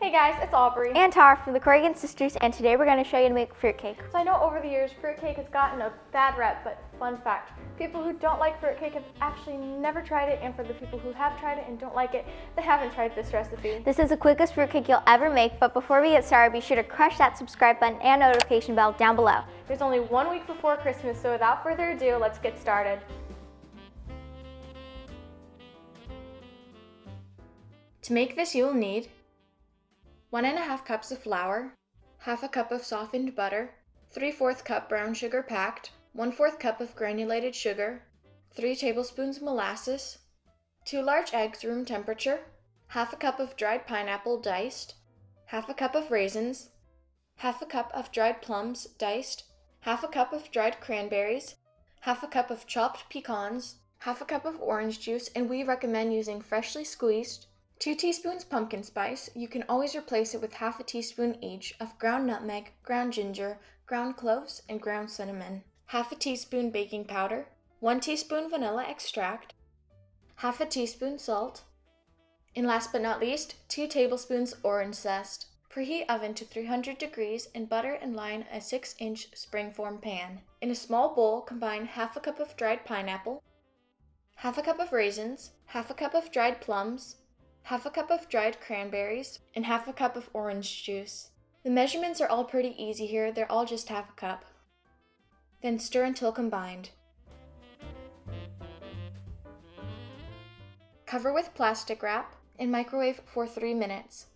Hey guys, it's Aubrey. And Tara from the Corrigan Sisters, and today we're going to show you how to make fruitcake. So I know over the years fruitcake has gotten a bad rep, but fun fact, people who don't like fruitcake have actually never tried it, and for the people who have tried it and don't like it, they haven't tried this recipe. This is the quickest fruitcake you'll ever make, but before we get started, be sure to crush that subscribe button and notification bell down below. There's only 1 week before Christmas, so without further ado, let's get started. To make this, you will need 1½ cups of flour, ½ a cup of softened butter, 3/4 cup brown sugar packed, 1/4 cup of granulated sugar, 3 tablespoons molasses, 2 large eggs room temperature, ½ a cup of dried pineapple diced, ½ a cup of raisins, ½ a cup of dried plums diced, ½ a cup of dried cranberries, ½ a cup of chopped pecans, ½ a cup of orange juice, and we recommend using freshly squeezed, 2 teaspoons pumpkin spice. You can always replace it with ½ a teaspoon each of ground nutmeg, ground ginger, ground cloves, and ground cinnamon, ½ a teaspoon baking powder, 1 teaspoon vanilla extract, ½ a teaspoon salt, and last but not least, 2 tablespoons orange zest. Preheat oven to 300 degrees and butter and line a 6-inch springform pan. In a small bowl, combine ½ a cup of dried pineapple, ½ a cup of raisins, ½ a cup of dried plums, ½ a cup of dried cranberries, and ½ a cup of orange juice. The measurements are all pretty easy here, they're all just ½ a cup. Then stir until combined. Cover with plastic wrap and microwave for 3 minutes.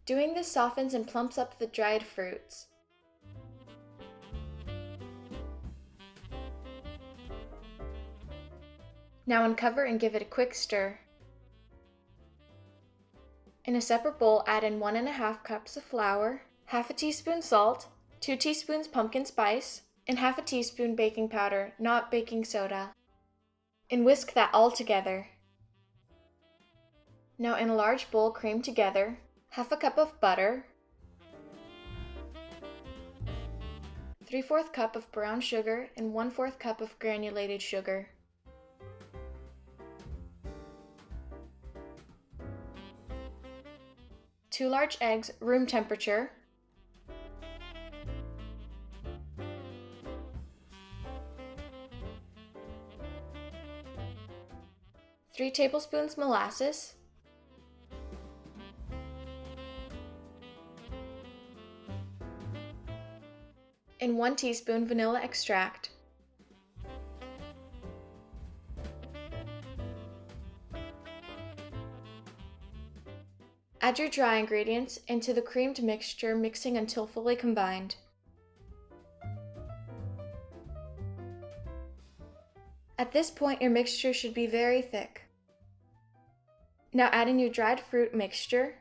Doing this softens and plumps up the dried fruits. Now uncover and give it a quick stir. In a separate bowl, add in 1½ cups of flour, ½ a teaspoon salt, 2 teaspoons pumpkin spice, and ½ a teaspoon baking powder, not baking soda. And whisk that all together. Now in a large bowl, cream together ½ a cup of butter, 3/4 cup of brown sugar, and 1/4 cup of granulated sugar. Two large eggs, room temperature, three tablespoons molasses, and 1 teaspoon vanilla extract. Add your dry ingredients into the creamed mixture, mixing until fully combined. At this point, your mixture should be very thick. Now add in your dried fruit mixture,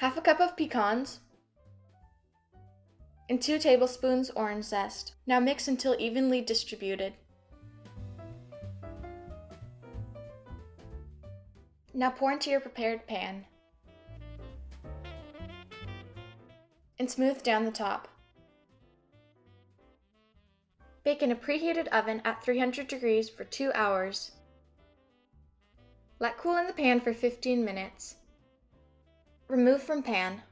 ½ a cup of pecans, and 2 tablespoons orange zest. Now mix until evenly distributed. Now pour into your prepared pan and smooth down the top. Bake in a preheated oven at 300 degrees for 2 hours. Let cool in the pan for 15 minutes. Remove from pan.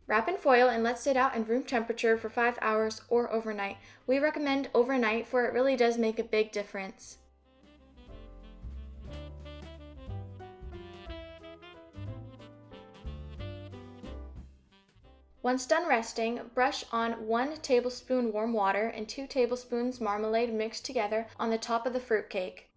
Wrap in foil and let sit out in room temperature for 5 hours or overnight. We recommend overnight, for it really does make a big difference. Once done resting, brush on 1 tablespoon warm water and 2 tablespoons marmalade mixed together on the top of the fruitcake.